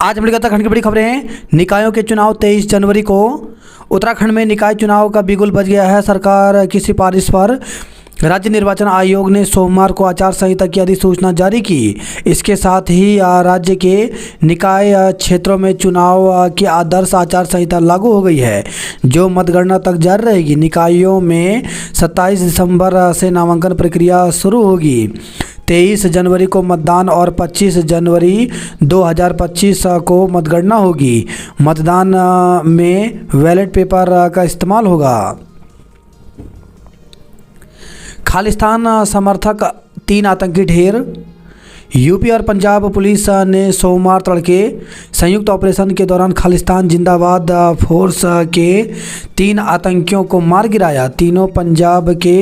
आज हम उत्तराखंड की बड़ी खबरें हैं। निकायों के चुनाव 23 जनवरी को। उत्तराखंड में निकाय चुनाव का बिगुल बज गया है। सरकार की सिफारिश पर राज्य निर्वाचन आयोग ने सोमवार को आचार संहिता की अधिसूचना जारी की। इसके साथ ही राज्य के निकाय क्षेत्रों में चुनाव की आदर्श आचार संहिता लागू हो गई है, जो मतगणना तक जारी रहेगी। निकायों में 27 दिसंबर से नामांकन प्रक्रिया शुरू होगी। 23 जनवरी को मतदान और 25 जनवरी 2025 को मतगणना होगी। मतदान में बैलेट पेपर का इस्तेमाल होगा। खालिस्तान समर्थक 3 आतंकी ढेर। यूपी और पंजाब पुलिस ने सोमवार तड़के संयुक्त ऑपरेशन के दौरान खालिस्तान जिंदाबाद फोर्स के 3 आतंकियों को मार गिराया। तीनों पंजाब के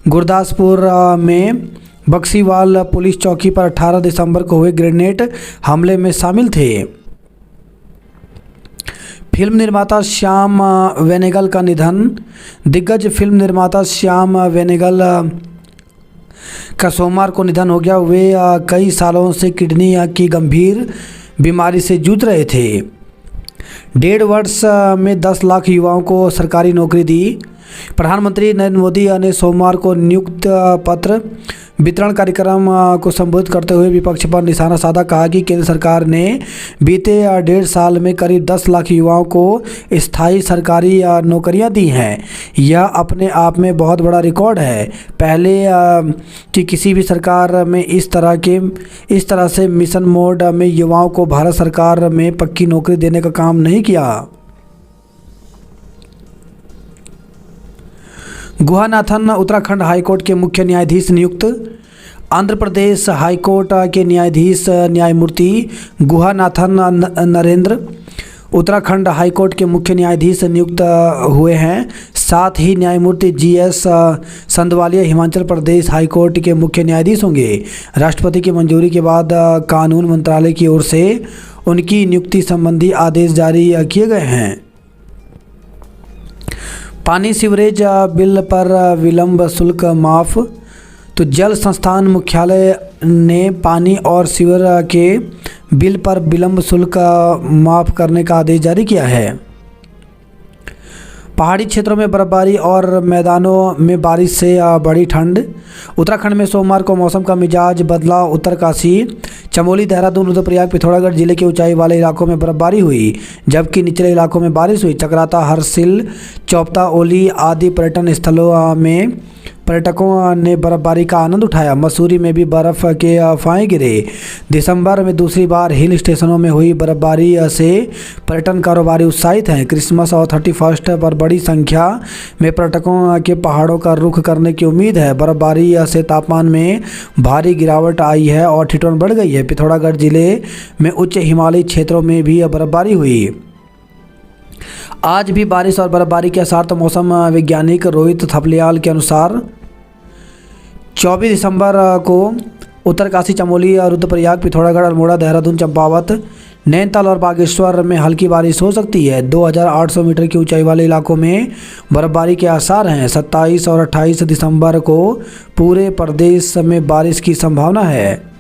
गुरदासपुर में बक्सीवाल पुलिस चौकी पर 18 दिसंबर को हुए ग्रेनेड हमले में शामिल थे। फिल्म निर्माता श्याम बेनेगल का निधन। दिग्गज फिल्म निर्माता श्याम बेनेगल का सोमवार को निधन हो गया। वे कई सालों से किडनी की गंभीर बीमारी से जूझ रहे थे। 1.5 वर्ष में 10 लाख युवाओं को सरकारी नौकरी दी। प्रधानमंत्री नरेंद्र मोदी ने सोमवार को नियुक्त पत्र वितरण कार्यक्रम को संबोधित करते हुए विपक्ष पर निशाना साधा। कहा कि केंद्र सरकार ने बीते 1.5 साल में करीब 10 लाख युवाओं को स्थायी सरकारी नौकरियां दी हैं। यह अपने आप में बहुत बड़ा रिकॉर्ड है। पहले कि किसी भी सरकार में इस तरह से मिशन मोड में युवाओं को भारत सरकार में पक्की नौकरी देने का काम नहीं किया। गुहानाथन उत्तराखंड हाईकोर्ट के मुख्य न्यायाधीश नियुक्त। आंध्र प्रदेश हाईकोर्ट के न्यायाधीश न्यायमूर्ति गुहानाथन नरेंद्र उत्तराखंड हाईकोर्ट के मुख्य न्यायाधीश नियुक्त हुए हैं। साथ ही न्यायमूर्ति GS संदवालिया हिमाचल प्रदेश हाईकोर्ट के मुख्य न्यायाधीश होंगे। राष्ट्रपति की मंजूरी के बाद कानून मंत्रालय की ओर से उनकी नियुक्ति संबंधी आदेश जारी किए गए हैं। पानी सीवरेज बिल पर विलंब शुल्क माफ़। तो जल संस्थान मुख्यालय ने पानी और सीवर के बिल पर विलंब शुल्क माफ़ करने का आदेश जारी किया है। पहाड़ी क्षेत्रों में बर्फबारी और मैदानों में बारिश से बढ़ी ठंड। उत्तराखंड में सोमवार को मौसम का मिजाज बदला। उत्तरकाशी, चमोली, देहरादून, रुद्रप्रयाग, पिथौरागढ़ जिले के ऊंचाई वाले इलाकों में बर्फबारी हुई, जबकि निचले इलाकों में बारिश हुई। चक्राता, हरसिल, चौपता, ओली आदि पर्यटन स्थलों में पर्यटकों ने बर्फबारी का आनंद उठाया। मसूरी में भी बर्फ के फाहे गिरे। दिसंबर में दूसरी बार हिल स्टेशनों में हुई बर्फबारी से पर्यटन कारोबारी उत्साहित हैं। क्रिसमस और 31 पर बड़ी संख्या में पर्यटकों के पहाड़ों का रुख करने की उम्मीद है। बर्फबारी से तापमान में भारी गिरावट आई है और ठिठुरन बढ़ गई है। पिथौरागढ़ जिले में उच्च हिमालयी क्षेत्रों में भी बर्फबारी हुई। आज भी बारिश और बर्फबारी के आसार। तो मौसम वैज्ञानिक रोहित थपलियाल के अनुसार 24 दिसंबर को उत्तरकाशी, चमोली, रुद्रप्रयाग, पिथौरागढ़, अल्मोड़ा, देहरादून, चंपावत, नैनीताल और बागेश्वर में हल्की बारिश हो सकती है। 2800 मीटर की ऊंचाई वाले इलाकों में बर्फबारी के आसार हैं। 27 और 28 दिसंबर को पूरे प्रदेश में बारिश की संभावना है।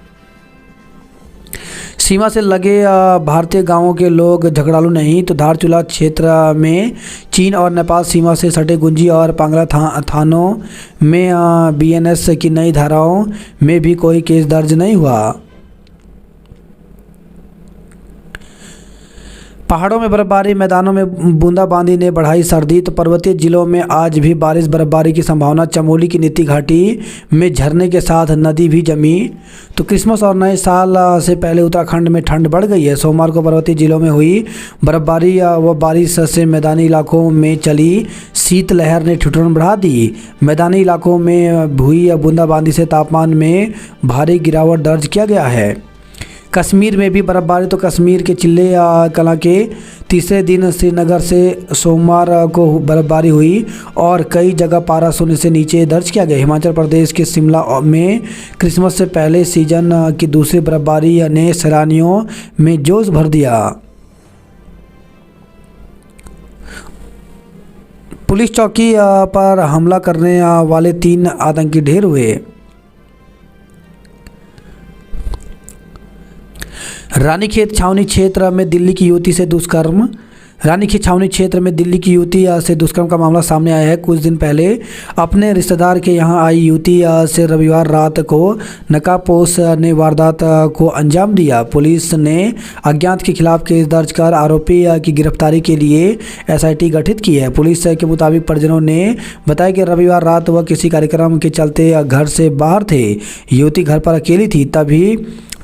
सीमा से लगे भारतीय गांवों के लोग झगड़ालू नहीं। तो धारचूला क्षेत्र में चीन और नेपाल सीमा से सटे गुंजी और पांगला थानों में BNS की नई धाराओं में भी कोई केस दर्ज नहीं हुआ। पहाड़ों में बर्फबारी, मैदानों में बूंदाबांदी ने बढ़ाई सर्दी। तो पर्वतीय जिलों में आज भी बारिश बर्फबारी की संभावना। चमोली की नीति घाटी में झरने के साथ नदी भी जमी। तो क्रिसमस और नए साल से पहले उत्तराखंड में ठंड बढ़ गई है। सोमवार को पर्वतीय जिलों में हुई बर्फबारी व बारिश से मैदानी इलाकों में चली शीतलहर ने ठिठुरन बढ़ा दी। मैदानी इलाकों में हुई बूंदाबांदी से तापमान में भारी गिरावट दर्ज किया गया है। कश्मीर में भी बर्फबारी। तो कश्मीर के चिल्ले कला के तीसरे दिन श्रीनगर से सोमवार को बर्फबारी हुई और कई जगह पारा शून्य से नीचे दर्ज किया गया। हिमाचल प्रदेश के शिमला में क्रिसमस से पहले सीजन की दूसरी बर्फबारी ने सैलानियों में जोश भर दिया। पुलिस चौकी पर हमला करने वाले 3 आतंकी ढेर हुए। रानीखेत छावनी क्षेत्र में दिल्ली की युवती से दुष्कर्म। रानीखेत छावनी क्षेत्र में दिल्ली की युवती से दुष्कर्म का मामला सामने आया है। कुछ दिन पहले अपने रिश्तेदार के यहां आई युवती से रविवार रात को नकाबपोश ने वारदात को अंजाम दिया। पुलिस ने अज्ञात के खिलाफ केस दर्ज कर आरोपी की गिरफ्तारी के लिए एसआईटी गठित की है। पुलिस के मुताबिक परिजनों ने बताया कि रविवार रात वह किसी कार्यक्रम के चलते घर से बाहर थे। युवती घर पर अकेली थी, तभी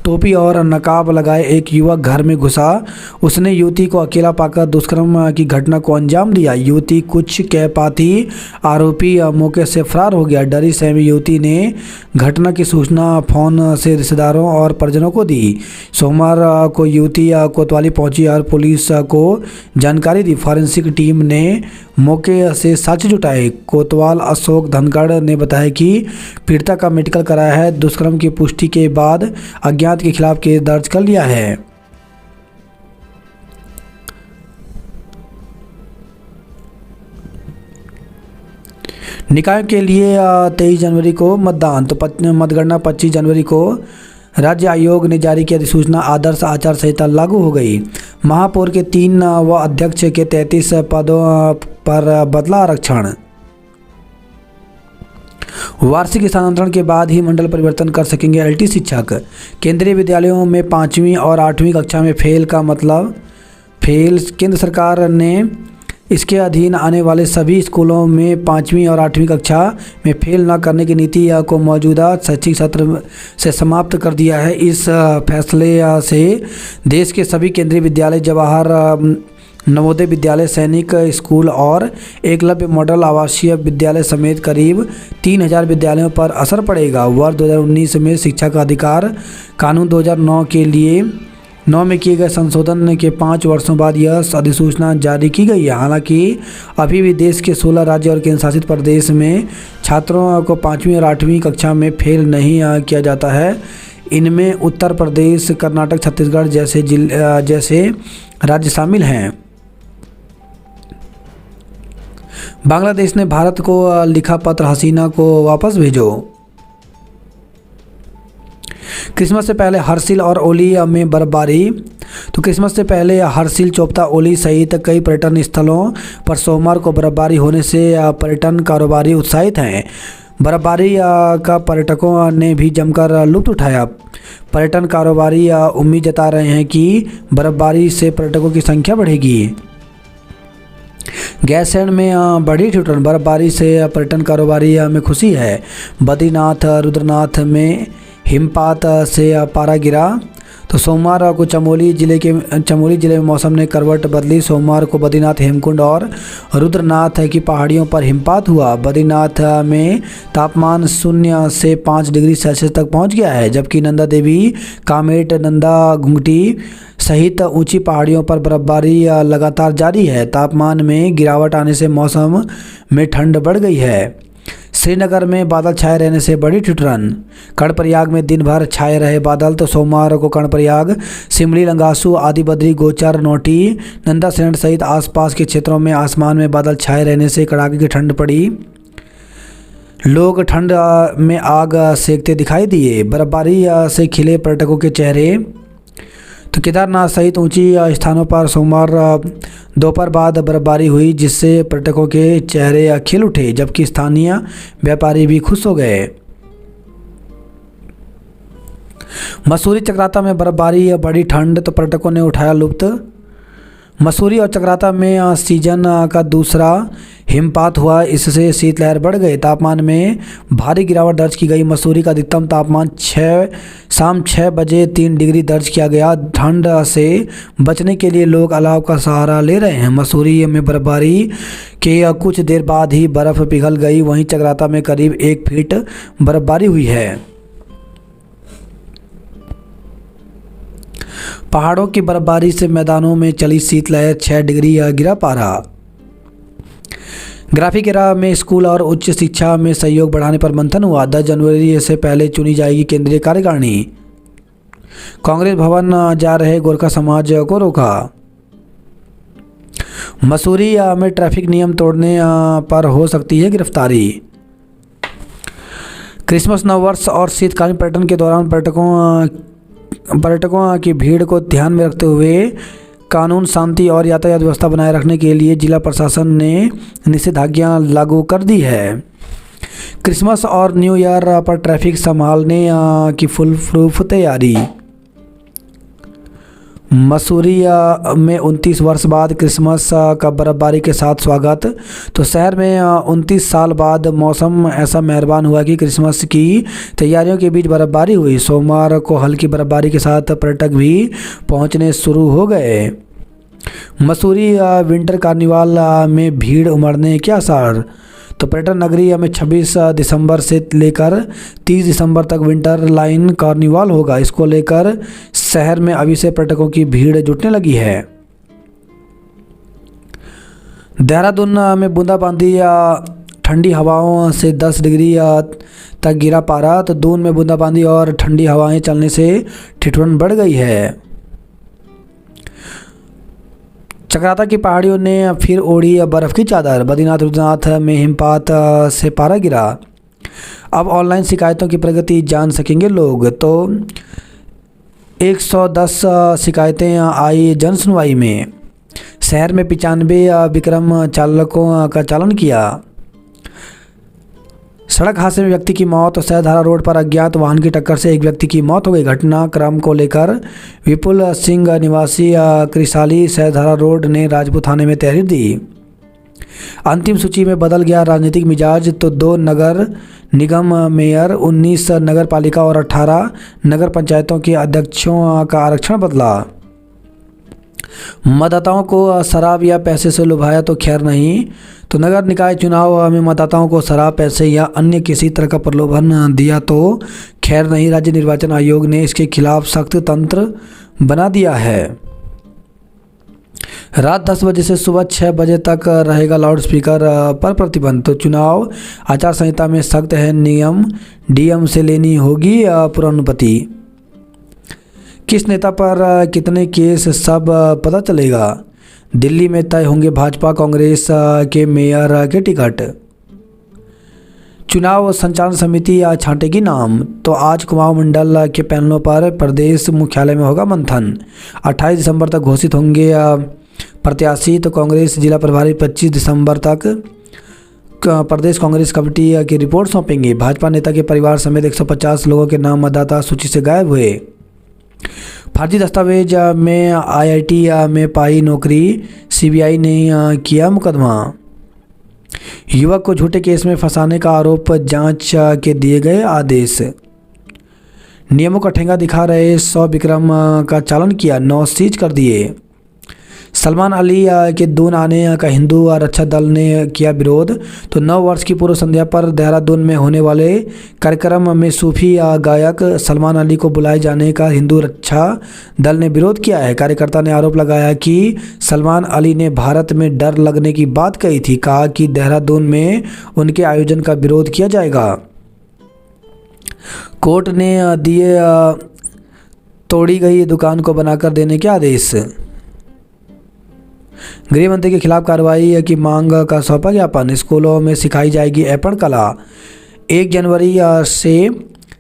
टोपी और नकाब लगाए एक युवक घर में घुसा। उसने युवती को अकेला पाकर दुष्कर्म की घटना को अंजाम दिया। युवती कुछ कह पाती, आरोपी मौके से फरार हो गया। डरी सहमी युवती ने घटना की सूचना फोन से रिश्तेदारों और परिजनों को दी। सोमवार को युवती कोतवाली पहुंची और पुलिस को जानकारी दी। फॉरेंसिक टीम ने मौके से साक्ष्य जुटाए। कोतवाल अशोक धनखड़ ने बताया कि पीड़िता का मेडिकल कराया है। दुष्कर्म की पुष्टि के बाद अज्ञात के खिलाफ केस दर्ज कर लिया है। निकायों के लिए 23 जनवरी को मतदान, तो मतगणना 25 जनवरी को। राज्य आयोग ने जारी की अधिसूचना, आदर्श आचार संहिता लागू हो गई। महापौर के 3 व अध्यक्ष के 33 पदों पर बदला आरक्षण। वार्षिक स्थानांतरण के बाद ही मंडल परिवर्तन कर सकेंगे एलटी शिक्षक। केंद्रीय विद्यालयों में 5वीं और 8वीं कक्षा में फेल का मतलब फेल। केंद्र सरकार ने इसके अधीन आने वाले सभी स्कूलों में 5वीं और 8वीं कक्षा में फेल न करने की नीति को मौजूदा शैक्षिक सत्र से समाप्त कर दिया है। इस फैसले से देश के सभी केंद्रीय विद्यालय, जवाहर नवोदय विद्यालय, सैनिक स्कूल और एकलव्य मॉडल आवासीय विद्यालय समेत करीब 3000 विद्यालयों पर असर पड़ेगा। वर्ष 2019 में शिक्षा का अधिकार कानून 2009 के लिए 9 में किए गए संशोधन के 5 वर्षों बाद यह अधिसूचना जारी की गई है। हालांकि अभी भी देश के 16 राज्य और केंद्र शासित प्रदेश में छात्रों को 5वीं और 8वीं कक्षा में फेल नहीं किया जाता है। इनमें उत्तर प्रदेश, कर्नाटक, छत्तीसगढ़ जैसे राज्य शामिल हैं। बांग्लादेश ने भारत को लिखा पत्र, हसीना को वापस भेजो। क्रिसमस से पहले हरसिल और ओली में बर्फबारी। तो क्रिसमस से पहले हरसिल, चोपता, ओली सहित कई पर्यटन स्थलों पर सोमवार को बर्फबारी होने से पर्यटन कारोबारी उत्साहित हैं। बर्फबारी का पर्यटकों ने भी जमकर लुत्फ उठाया। पर्यटन कारोबारी उम्मीद जता रहे हैं कि बर्फबारी से पर्यटकों की संख्या बढ़ेगी। गैरसैंण में बड़ी ठिठुरन, बर्फबारी से पर्यटन कारोबारी में खुशी है। बद्रीनाथ, रुद्रनाथ में हिमपात से पारा गिरा। तो सोमवार को चमोली जिले में मौसम ने करवट बदली। सोमवार को बद्रीनाथ, हेमकुंड और रुद्रनाथ की पहाड़ियों पर हिमपात हुआ। बद्रीनाथ में तापमान 0 से 5 डिग्री सेल्सियस तक पहुंच गया है, जबकि नंदा देवी, कामेट, नंदा घुंघटी सहित ऊंची पहाड़ियों पर बर्फबारी लगातार जारी है। तापमान में गिरावट आने से मौसम में ठंड बढ़ गई है। श्रीनगर में बादल छाए रहने से बड़ी ठिठुरन। कर्णप्रयाग में दिन भर छाए रहे बादल। तो सोमवार को कर्णप्रयाग, सिमली, लंगासू, आदिबद्री, गोचर, नोटी, नंदासैंण सहित आसपास के क्षेत्रों में आसमान में बादल छाए रहने से कड़ाके की ठंड पड़ी। लोग ठंड में आग सेकते दिखाई दिए। बर्फबारी से खिले पर्यटकों के चेहरे। तो केदारनाथ सहित ऊंची स्थानों पर सोमवार दोपहर बाद बर्फबारी हुई, जिससे पर्यटकों के चेहरे खिल उठे, जबकि स्थानीय व्यापारी भी खुश हो गए। मसूरी, चकराता में बर्फबारी, बड़ी ठंड, तो पर्यटकों ने उठाया लुत्फ। मसूरी और चकराता में सीजन का दूसरा हिमपात हुआ, इससे शीतलहर बढ़ गई। तापमान में भारी गिरावट दर्ज की गई। मसूरी का अधिकतम तापमान शाम 6 बजे 3 डिग्री दर्ज किया गया। ठंड से बचने के लिए लोग अलाव का सहारा ले रहे हैं। मसूरी में बर्फबारी के कुछ देर बाद ही बर्फ़ पिघल गई। वहीं चकराता में करीब 1 फीट बर्फबारी हुई है। पहाड़ों की बर्फबारी से मैदानों में चली शीतलहर, 6 डिग्री गिरा पारा। ग्राफिक एरा में स्कूल और उच्च शिक्षा में सहयोग बढ़ाने पर मंथन हुआ। 10 जनवरी से पहले चुनी जाएगी केंद्रीय कार्यकारिणी। कांग्रेस भवन जा रहे गोरखा समाज को रोका। मसूरी में ट्रैफिक नियम तोड़ने पर हो सकती है गिरफ्तारी। क्रिसमस, नववर्ष और शीतकालीन पर्यटन के दौरान पर्यटकों पर्यटकों की भीड़ को ध्यान में रखते हुए कानून शांति और यातायात व्यवस्था बनाए रखने के लिए जिला प्रशासन ने निषेधाज्ञा लागू कर दी है। क्रिसमस और न्यू ईयर पर ट्रैफिक संभालने की फुल प्रूफ तैयारी। मसूरी में 29 वर्ष बाद क्रिसमस का बर्फबारी के साथ स्वागत। तो शहर में 29 साल बाद मौसम ऐसा मेहरबान हुआ कि क्रिसमस की तैयारियों के बीच बर्फबारी हुई। सोमवार को हल्की बर्फबारी के साथ पर्यटक भी पहुंचने शुरू हो गए। मसूरी विंटर कार्निवाल में भीड़ उमड़ने के आसार। तो पर्यटन नगरी में 26 दिसंबर से लेकर 30 दिसंबर तक विंटर लाइन कार्निवाल होगा। इसको लेकर शहर में अभी से पर्यटकों की भीड़ जुटने लगी है। देहरादून में बूंदाबांदी या ठंडी हवाओं से 10 डिग्री तक गिरा पारा। तो दून में बूंदाबांदी और ठंडी हवाएं चलने से ठिठुरन बढ़ गई है। चक्राता की पहाड़ियों ने फिर ओढ़ी बर्फ़ की चादर। बद्रीनाथ रुद्रनाथ में हिमपात से पारा गिरा। अब ऑनलाइन शिकायतों की प्रगति जान सकेंगे लोग। तो 110 शिकायतें आई जन सुनवाई में। शहर में 95 विक्रम चालकों का चालन किया। सड़क हादसे में व्यक्ति की मौत। सहधारा रोड पर अज्ञात वाहन की टक्कर से एक व्यक्ति की मौत हो गई। घटनाक्रम को लेकर विपुल सिंह निवासी क्रिसाली सहधारा रोड ने राजपूत थाने में तहरीर दी। अंतिम सूची में बदल गया राजनीतिक मिजाज। तो 2 नगर निगम मेयर, 19 नगर पालिका और 18 नगर पंचायतों के अध्यक्षों का आरक्षण बदला। मतदाताओं को शराब या पैसे से लुभाया तो खैर नहीं। तो नगर निकाय चुनाव में मतदाताओं को शराब, पैसे या अन्य किसी तरह का प्रलोभन दिया तो खैर नहीं। राज्य निर्वाचन आयोग ने इसके खिलाफ सख्त तंत्र बना दिया है। रात 10 बजे से सुबह 6 बजे तक रहेगा लाउडस्पीकर पर प्रतिबंध। तो चुनाव आचार संहिता में सख्त है नियम। डीएम से लेनी होगी पूर्वानुमति। किस नेता पर कितने केस सब पता चलेगा। दिल्ली में तय होंगे भाजपा कांग्रेस के मेयर के टिकट। चुनाव संचालन समिति छांटेगी नाम। तो आज कुमाऊं मंडल के पैनलों पर प्रदेश मुख्यालय में होगा मंथन। 28 दिसंबर तक घोषित होंगे प्रत्याशी। तो कांग्रेस जिला प्रभारी 25 दिसंबर तक प्रदेश कांग्रेस कमेटी की रिपोर्ट सौंपेंगे। भाजपा नेता के परिवार समेत 150 लोगों के नाम मतदाता सूची से गायब हुए। फर्जी दस्तावेज में आईआईटी में पाई नौकरी। सीबीआई ने किया मुकदमा। युवक को झूठे केस में फंसाने का आरोप, जांच के दिए गए आदेश। नियमों का ठेंगा दिखा रहे 100 विक्रम का चालन किया, 9 सीज कर दिए। सलमान अली के दून आने का हिंदू रक्षा दल ने किया विरोध। तो 9 वर्ष की पूर्व संध्या पर देहरादून में होने वाले कार्यक्रम में सूफी गायक सलमान अली को बुलाए जाने का हिंदू रक्षा दल ने विरोध किया है। कार्यकर्ता ने आरोप लगाया कि सलमान अली ने भारत में डर लगने की बात कही थी। कहा कि देहरादून में उनके आयोजन का विरोध किया जाएगा। कोर्ट ने दिए तोड़ी गई दुकान को बनाकर देने के आदेश। गृह मंत्री के खिलाफ कार्रवाई की मांग का सौंपा ज्ञापन। स्कूलों में सिखाई जाएगी ऐपण कला। 1 जनवरी से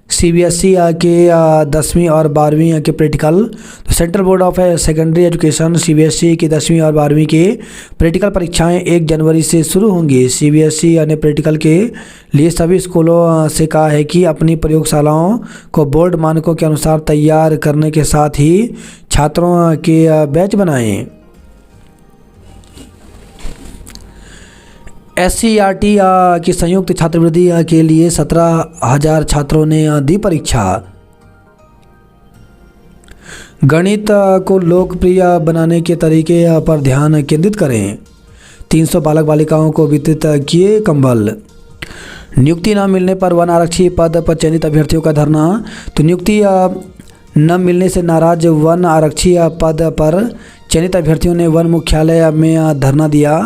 सीबीएसई के 10वीं और 12वीं के प्रैक्टिकल। तो central board of secondary education CBSE की 10वीं और 12वीं के प्रैक्टिकल परीक्षाएं 1 जनवरी से शुरू होंगी। सीबीएसई ने प्रैक्टिकल के लिए सभी स्कूलों से कहा है कि अपनी प्रयोगशालाओं को बोर्ड मानकों के अनुसार तैयार करने के साथ ही छात्रों के बैच बनाएं। SCERT की संयुक्त छात्रवृत्ति के लिए 17,000 छात्रों ने दी परीक्षा। गणित को लोकप्रिय बनाने के तरीके पर ध्यान केंद्रित करें। 300 बालक बालिकाओं को वितरित किए कंबल। नियुक्ति न मिलने पर वन आरक्षी पद पर चयनित अभ्यर्थियों का धरना। तो नियुक्ति न मिलने से नाराज वन आरक्षी पद पर चयनित अभ्यर्थियों ने वन मुख्यालय में धरना दिया।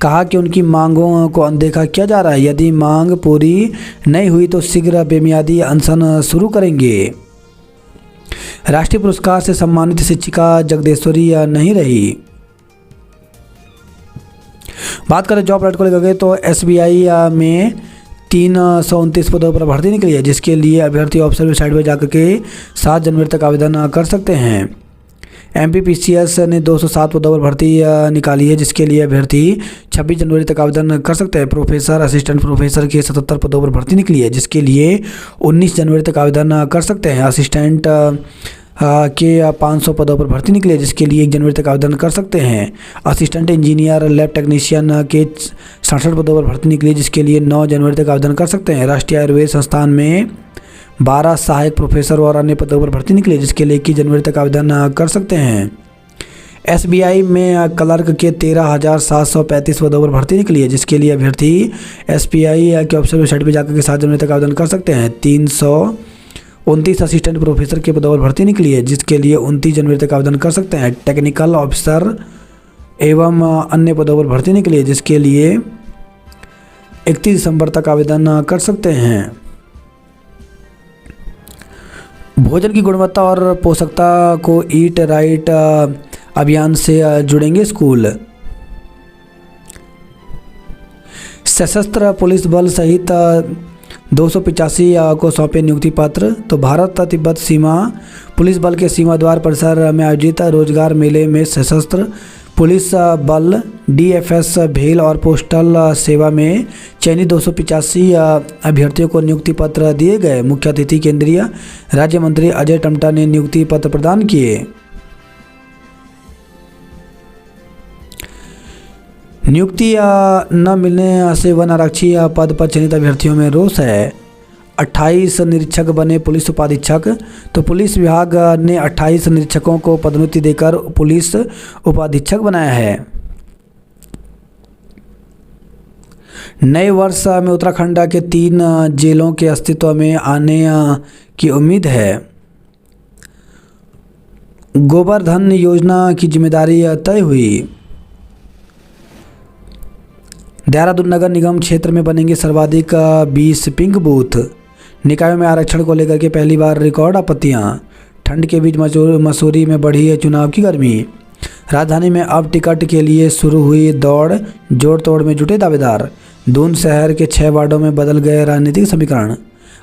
कहा कि उनकी मांगों को अनदेखा किया जा रहा है। यदि मांग पूरी नहीं हुई तो शीघ्र बेमियादी अनशन शुरू करेंगे। राष्ट्रीय पुरस्कार से सम्मानित शिक्षिका जगदेश्वरी नहीं रही। बात करें जॉब अलर्ट को लेकर तो SBI में 329 पदों पर भर्ती निकली है, जिसके लिए अभ्यर्थी ऑफिशियल वेबसाइट पर जाकर के 7 जनवरी तक आवेदन कर सकते हैं। MPPCS ने 207 पदों पर भर्ती निकाली है, जिसके लिए अभ्यर्थी 26 जनवरी तक आवेदन कर सकते हैं। प्रोफेसर असिस्टेंट प्रोफेसर के 77 पदों पर भर्ती निकली है, जिसके लिए 19 जनवरी तक आवेदन कर सकते हैं। असिस्टेंट के 500 पदों पर भर्ती निकली है, जिसके लिए 1 जनवरी तक आवेदन कर सकते हैं। असिस्टेंट इंजीनियर लैब टेक्नीशियन के 67 पदों पर भर्ती निकली है, जिसके लिए 9 जनवरी तक आवेदन कर सकते हैं। राष्ट्रीय आयुर्वेद संस्थान में 12 सहायक प्रोफेसर और अन्य पदों पर भर्ती निकली है, जिसके लिए 21 जनवरी तक आवेदन कर सकते हैं। SBI में क्लर्क के 13,735 पदों पर भर्ती निकली है, जिसके लिए अभ्यर्थी SBI के ऑफिशियल वेबसाइट पर जाकर के 7 जनवरी तक आवेदन कर सकते हैं। 329 असिस्टेंट प्रोफेसर के पदों पर भर्ती निकली है, जिसके लिए 29 जनवरी तक आवेदन कर सकते हैं। टेक्निकल ऑफिसर एवं अन्य पदों पर भर्ती निकली है, जिसके लिए 31 दिसंबर तक आवेदन कर सकते हैं। भोजन की गुणवत्ता और पोषकता को ईट राइट अभियान से जुड़ेंगे स्कूल। सशस्त्र पुलिस बल सहित 285 को सौंपे नियुक्ति पत्र। तो भारत तिब्बत सीमा पुलिस बल के सीमा द्वार परिसर में आयोजित रोजगार मेले में सशस्त्र पुलिस बल DFS भेल और पोस्टल सेवा में चयनित 285 अभ्यर्थियों को नियुक्ति पत्र दिए गए। मुख्य अतिथि केंद्रीय राज्य मंत्री अजय टम्टा ने नियुक्ति पत्र प्रदान किए। नियुक्ति न मिलने से वन आरक्षी पद पर चयनित अभ्यर्थियों में रोष है। 28 निरीक्षक बने पुलिस उपाधीक्षक। तो पुलिस विभाग ने 28 निरीक्षकों को पदोन्नति देकर पुलिस उपाधीक्षक बनाया है। नए वर्ष में उत्तराखंड के 3 जेलों के अस्तित्व में आने की उम्मीद है। गोवर्धन योजना की जिम्मेदारी तय हुई। देहरादून नगर निगम क्षेत्र में बनेंगे सर्वाधिक 20 पिंक बूथ। निकायों में आरक्षण को लेकर के पहली बार रिकॉर्ड आपत्तियां। ठंड के बीच मसूरी में बढ़ी है चुनाव की गर्मी। राजधानी में अब टिकट के लिए शुरू हुई दौड़, जोड़ तोड़ में जुटे दावेदार। दून शहर के 6 वार्डों में बदल गए राजनीतिक समीकरण।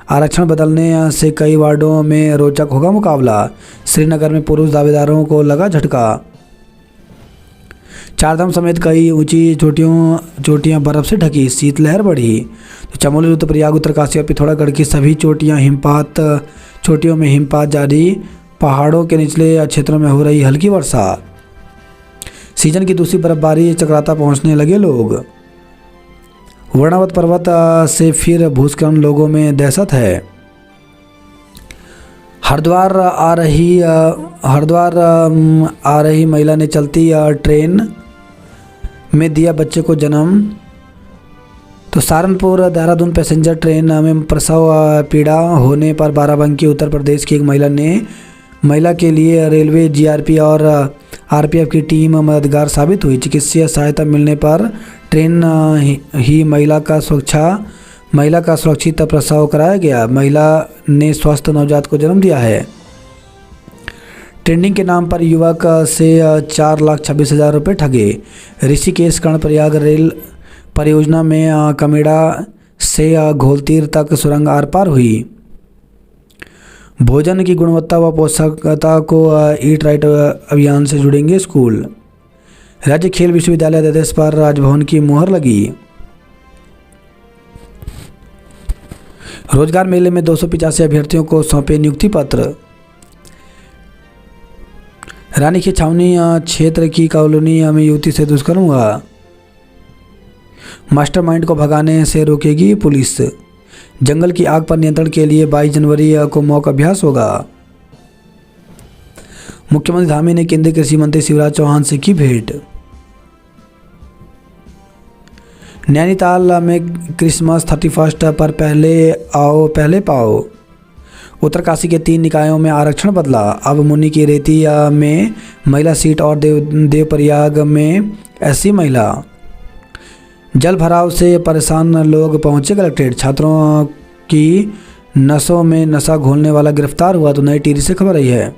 आरक्षण बदलने से कई वार्डों में रोचक होगा मुकाबला। श्रीनगर में पुरुष दावेदारों को लगा झटका। चारधाम समेत कई ऊंची चोटियां बर्फ से ढकी, शीतलहर बढ़ी। तो चमोली, रुद्रप्रयाग, उत्तरकाशी और पिथौरागढ़ की सभी चोटियों में हिमपात जारी। पहाड़ों के निचले क्षेत्रों में हो रही हल्की वर्षा। सीजन की दूसरी बर्फबारी चक्राता पहुंचने लगे लोग। वर्णावत पर्वत से फिर भूस्खलन, लोगों में दहशत है। हरिद्वार आ रही महिला ने चलती ट्रेन में दिया बच्चे को जन्म। तो सहारनपुर देहरादून पैसेंजर ट्रेन में प्रसव पीड़ा होने पर बाराबंकी उत्तर प्रदेश की एक महिला के लिए रेलवे GRP और RPF की टीम मददगार साबित हुई। चिकित्सीय सहायता मिलने पर ट्रेन ही महिला का सुरक्षित प्रसव कराया गया। महिला ने स्वस्थ नवजात को जन्म दिया है। ट्रेंडिंग के नाम पर युवक से 4,26,000 रुपये ठगे। ऋषिकेश कर्णप्रयाग रेल परियोजना में कमेड़ा से घोलतीर तक सुरंग आर पार हुई। भोजन की गुणवत्ता व पोषकता को ईट राइट अभियान से जुड़ेंगे स्कूल। राज्य खेल विश्वविद्यालय अध्यादेश पर राजभवन की मुहर लगी। रोजगार मेले में 285 अभ्यर्थियों को सौंपे नियुक्ति पत्र। रानी की छावनी क्षेत्र की कॉलोनी में युवती से दुष्कर्म हुआ। मास्टरमाइंड को भगाने से रोकेगी पुलिस। जंगल की आग पर नियंत्रण के लिए 22 जनवरी को मॉक अभ्यास होगा। मुख्यमंत्री धामी ने केंद्रीय कृषि मंत्री शिवराज चौहान से की भेंट। नैनीताल में क्रिसमस 31 पर पहले आओ पहले पाओ। उत्तरकाशी के 3 निकायों में आरक्षण बदला। अब मुनि की रेती में महिला सीट और देवप्रयाग में SC महिला। जल भराव से परेशान लोग पहुंचे कलेक्ट्रेट। छात्रों की नसों में नशा घोलने वाला गिरफ्तार हुआ। तो नई टिहरी से खबर आई है।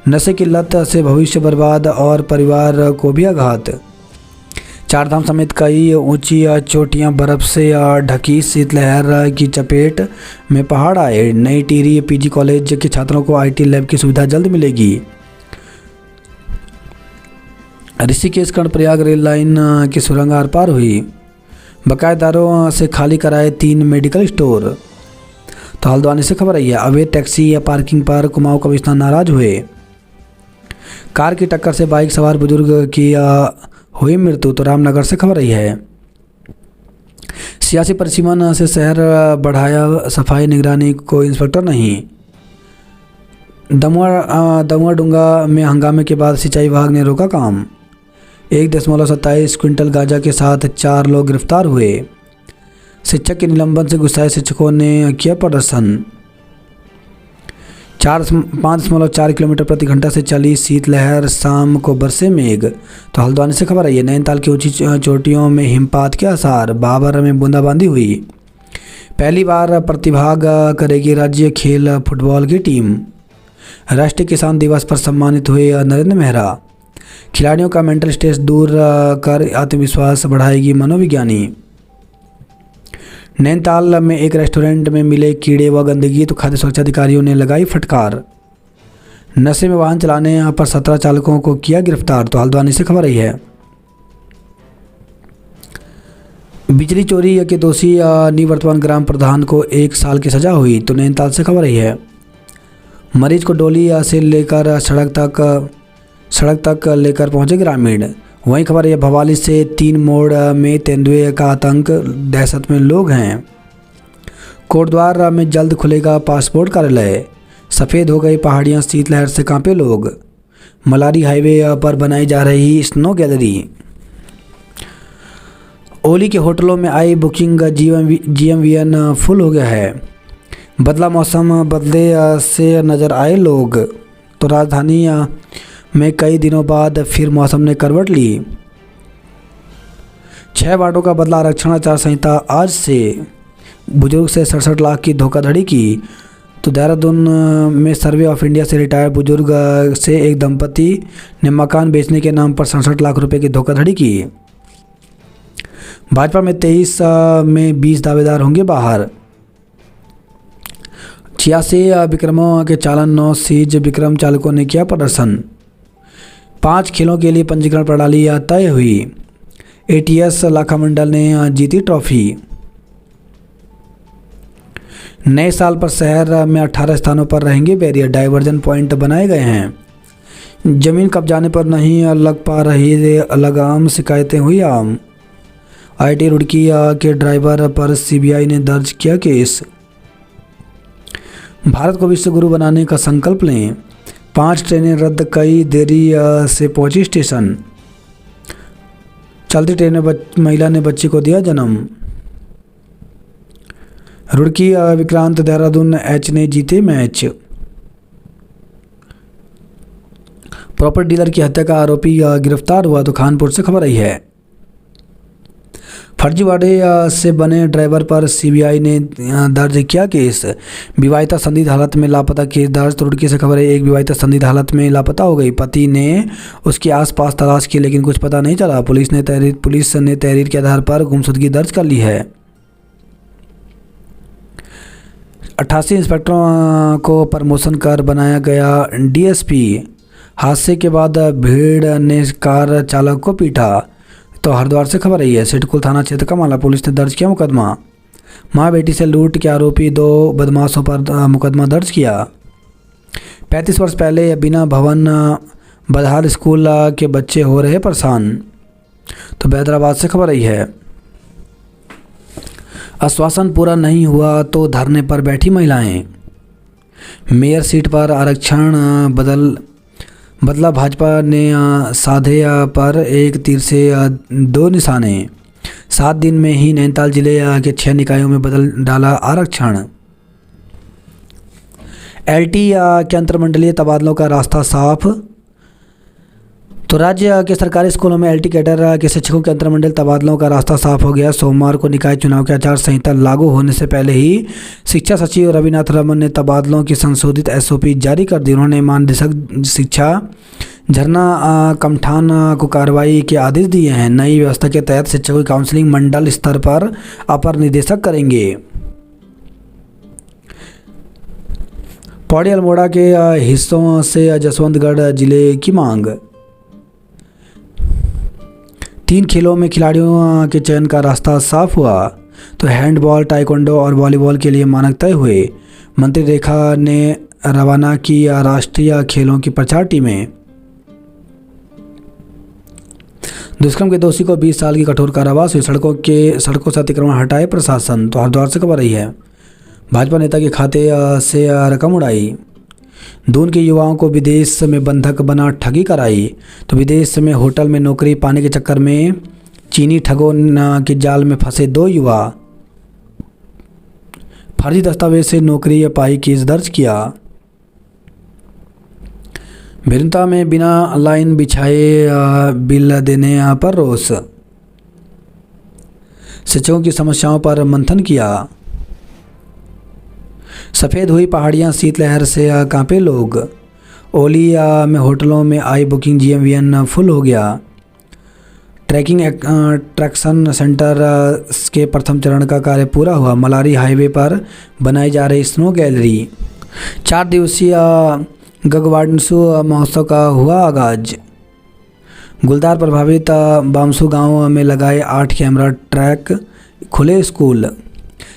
नशे की लत से भविष्य बर्बाद और परिवार को भी आघात। चारधाम समेत कई ऊंची चोटियां बर्फ से ढकी, शीतलहर की चपेट में पहाड़ आए। नई टिहरी पीजी कॉलेज के छात्रों को आईटी लैब की सुविधा जल्द मिलेगी। ऋषिकेश कर्णप्रयाग रेल लाइन की सुरंग आर पार हुई। बकायेदारों से खाली कराए 3 मेडिकल स्टोर। तो हल्द्वानी से खबर आई है, अवैध टैक्सी या पार्किंग पर कुमाऊं कमिश्नर नाराज हुए। कार की टक्कर से बाइक सवार बुजुर्ग की हुई मृत्यु। तो रामनगर से खबर आई है, सियासी परिसीमन से शहर बढ़ाया, सफाई निगरानी को इंस्पेक्टर नहीं। दमुआ डूंगा में हंगामे के बाद सिंचाई विभाग ने रोका काम। 1.27 क्विंटल गांजा के साथ 4 लोग गिरफ्तार हुए। शिक्षक के निलंबन से गुस्साए शिक्षकों ने किया प्रदर्शन। 5.4 किलोमीटर प्रति घंटा से चली शीतलहर, शाम को बरसे मेघ। तो हल्द्वानी से खबर आई है, नैनीताल की ऊंची चोटियों में हिमपात के आसार, बाबर में बूंदाबांदी हुई। पहली बार प्रतिभाग करेगी राज्य खेल फुटबॉल की टीम। राष्ट्रीय किसान दिवस पर सम्मानित हुए नरेंद्र मेहरा। खिलाड़ियों का मेंटल स्ट्रेस दूर कर आत्मविश्वास बढ़ाएगी मनोविज्ञानी। नैनीताल में एक रेस्टोरेंट में मिले कीड़े व गंदगी, तो खाद्य सुरक्षा अधिकारियों ने लगाई फटकार। नशे में वाहन चलाने पर 17 चालकों को किया गिरफ्तार। तो हल्द्वानी से खबर आई है, बिजली चोरी के दोषी निवर्तमान ग्राम प्रधान को 1 साल की सजा हुई। तो नैनीताल से खबर आई है, मरीज को डोली से लेकर सड़क तक लेकर पहुंचे ग्रामीण। वहीं खबर है, भवाली से 3 मोड़ में तेंदुए का आतंक, दहशत में लोग हैं। कोटद्वार में जल्द खुलेगा पासपोर्ट कार्यालय। सफ़ेद हो गई पहाड़ियां, शीतलहर से कांपे लोग। मलारी हाईवे पर बनाई जा रही स्नो गैलरी। ओली के होटलों में आई बुकिंग, GMVN फुल हो गया है। बदला मौसम, बदले से नज़र आए लोग। तो राजधानी में कई दिनों बाद फिर मौसम ने करवट ली। 6 वार्डों का बदला आरक्षण, आचार संहिता आज से। बुजुर्ग से 67 लाख की धोखाधड़ी की। तो देहरादून में सर्वे ऑफ इंडिया से रिटायर्ड बुजुर्ग से एक दंपति ने मकान बेचने के नाम पर 67 लाख रुपए की धोखाधड़ी की। भाजपा में 23 में 20 दावेदार होंगे बाहर। 86 विक्रमों के चालन, 9 सीज विक्रम चालकों ने किया प्रदर्शन। 5 खेलों के लिए पंजीकरण प्रणाली तय हुई। ATS लाखामंडल ने जीती ट्रॉफी। नए साल पर शहर में 18 स्थानों पर रहेंगे बैरियर, डाइवर्जन पॉइंट बनाए गए हैं। जमीन कब्जाने पर नहीं लग पा रही लगाम, शिकायतें हुई आम। IIT रुड़की के ड्राइवर पर CBI ने दर्ज किया केस। भारत को विश्व गुरु बनाने का संकल्प लें। 5 ट्रेनें रद्द, कई देरी से पहुंची स्टेशन। चलती ट्रेन में महिला ने बच्चे को दिया जन्म। रुड़की विक्रांत, देहरादून H ने जीते मैच। प्रॉपर्टी डीलर की हत्या का आरोपी गिरफ्तार हुआ। तो खानपुर से खबर आई है, फर्जीवाड़े से बने ड्राइवर पर CBI ने दर्ज किया केस। विवाहिता संदिग्ध हालत में लापता, केस दर्ज। रुड़की से खबर है, एक विवाहिता संदिग्ध हालत में लापता हो गई। पति ने उसके आसपास तलाश की लेकिन कुछ पता नहीं चला। पुलिस ने तहरीर के आधार पर गुमशुदगी दर्ज कर ली है। 88 इंस्पेक्टरों को प्रमोशन कर बनाया गया DSP। हादसे के बाद भीड़ ने कार चालक को पीटा। तो हरिद्वार से खबर आई है, सिडकुल थाना क्षेत्र का मामला, पुलिस ने दर्ज किया मुकदमा। मां बेटी से लूट के आरोपी 2 बदमाशों पर मुकदमा दर्ज किया। 35 वर्ष पहले बिना भवन बदहाल स्कूल के बच्चे हो रहे परेशान। तो हैदराबाद से खबर आई है, आश्वासन पूरा नहीं हुआ तो धरने पर बैठी महिलाएं। मेयर सीट पर आरक्षण बदला, भाजपा ने साधे पर एक तीर से 2 निशाने। 7 दिन में ही नैनीताल जिले के 6 निकायों में बदल डाला आरक्षण। LT के अंतरमंडलीय तबादलों का रास्ता साफ। तो राज्य के सरकारी स्कूलों में LT कैडर के शिक्षकों के अंतरमंडल तबादलों का रास्ता साफ हो गया। सोमवार को निकाय चुनाव की आचार संहिता लागू होने से पहले ही शिक्षा सचिव रविनाथ रमन ने तबादलों की संशोधित SOP जारी कर दी। उन्होंने महानिदेशक शिक्षा झरना कमठान को कार्रवाई के आदेश दिए हैं। नई व्यवस्था के तहत शिक्षकों की काउंसलिंग मंडल स्तर पर अपर निदेशक करेंगे। पौड़ी अल्मोड़ा के हिस्सों से जसवंतगढ़ जिले की मांग। 3 खेलों में खिलाड़ियों के चयन का रास्ता साफ हुआ तो हैंडबॉल, ताइक्वांडो और वॉलीबॉल के लिए मानक तय हुए। मंत्री रेखा ने रवाना की राष्ट्रीय खेलों की प्रचार टीमें। दुष्कर्म के दोषी को 20 साल की कठोर कारावास हुई। सड़कों से अतिक्रमण हटाए प्रशासन। तो हरिद्वार से खबर रही है। भाजपा नेता के खाते से रकम उड़ाई। दून के युवाओं को विदेश में बंधक बना ठगी कराई। तो विदेश में होटल में नौकरी पाने के चक्कर में चीनी ठगों के जाल में फंसे 2 युवा। फर्जी दस्तावेज से नौकरी पाई केस दर्ज किया। भिरंता में बिना लाइन बिछाए बिल देने पर रोष। शिक्षकों की समस्याओं पर मंथन किया। सफ़ेद हुई पहाड़ियां, शीतलहर से कांपे लोग। ओली में होटलों में आई बुकिंग, GMVN फुल हो गया। ट्रैकिंग ट्रैक्शन सेंटर के प्रथम चरण का कार्य पूरा हुआ। मलारी हाईवे पर बनाई जा रही स्नो गैलरी। 4 दिवसीय गगवाडसू महोत्सव का हुआ आगाज। गुलदार प्रभावित बामसू गांव में लगाए 8 कैमरा ट्रैक। खुले स्कूल।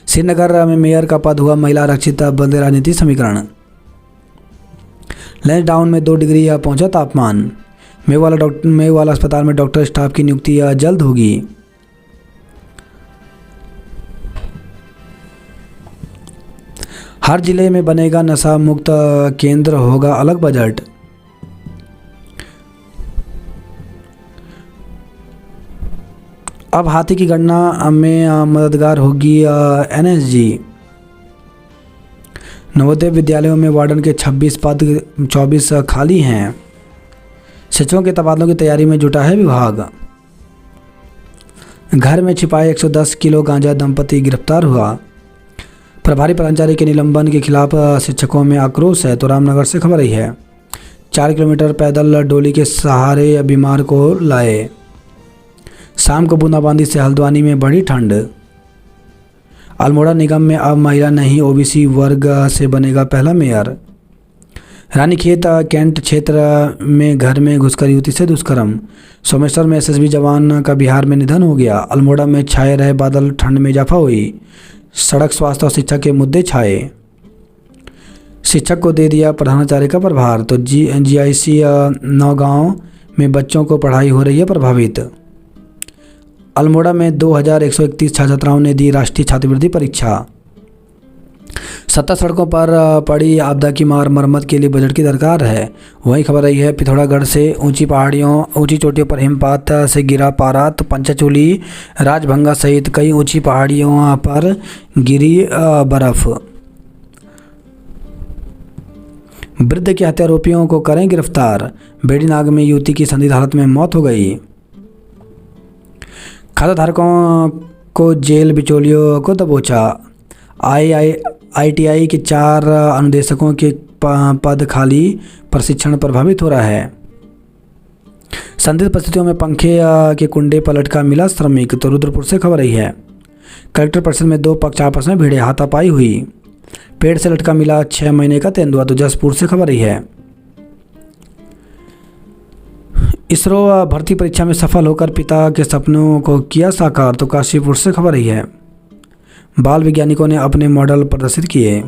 श्रीनगर में मेयर का पद हुआ महिला आरक्षित, बदले राजनीति समीकरण। लंच डाउन में 2 डिग्री पहुंचा तापमान। मेवाला अस्पताल में डॉक्टर स्टाफ की नियुक्ति जल्द होगी। हर जिले में बनेगा नशा मुक्त केंद्र, होगा अलग बजट। अब हाथी की गणना में मददगार होगी NSG। नवोदय विद्यालयों में वार्डन के 26 पद, 24 खाली हैं। शिक्षकों के तबादलों की तैयारी में जुटा है विभाग। घर में छिपाए 110 किलो गांजा, दंपति गिरफ्तार हुआ। प्रभारी कर्मचारी के निलंबन के खिलाफ शिक्षकों में आक्रोश है। तो रामनगर से खबर आई है। 4 किलोमीटर पैदल डोली के सहारे बीमार को लाए। शाम को बूंदाबांदी से हल्द्वानी में बढ़ी ठंड। अल्मोड़ा निगम में अब महिला नहीं, OBC वर्ग से बनेगा पहला मेयर। रानीखेत कैंट क्षेत्र में घर में घुसकर युवती से दुष्कर्म। सोमेश्वर में SSB जवान का बिहार में निधन हो गया। अल्मोड़ा में छाए रहे बादल, ठंड में इजाफा हुई। सड़क, स्वास्थ्य और शिक्षा के मुद्दे छाए। शिक्षक को दे दिया प्रधानाचार्य का प्रभार। तो GIC नौगांव में बच्चों को पढ़ाई हो रही है प्रभावित। अल्मोड़ा में 2131 छात्राओं ने दी राष्ट्रीय छात्रवृत्ति परीक्षा। 70 सड़कों पर पड़ी आपदा की मार, मरम्मत के लिए बजट की दरकार है। वही खबर रही है पिथौरागढ़ से। ऊंची चोटियों पर हिमपात से गिरा पारा। तो पंचाचूली, राजभंगा सहित कई ऊंची पहाड़ियों पर गिरी बर्फ। वृद्ध के हत्यारोपियों को करें गिरफ्तार। बेड़ीनाग में युवती की संदिग्ध हालत में मौत हो गई। खाता धारकों को जेल, बिचौलियों को दबोचा। ITI के 4 अनुदेशकों के पद खाली, प्रशिक्षण प्रभावित हो रहा है। संदिग्ध परिस्थितियों में पंखे के कुंडे पर लटका मिला श्रमिक। तो रुद्रपुर से खबर आई है। कलेक्टर परिषद में 2 पक्ष आपस में भिड़े, हाथापाई हुई। पेड़ से लटका मिला 6 महीने का तेंदुआ। तो जसपुर से खबर आई है। इसरो भर्ती परीक्षा में सफल होकर पिता के सपनों को किया साकार। तो काशीपुर से खबर आई है। बाल वैज्ञानिकों ने अपने मॉडल प्रदर्शित किए।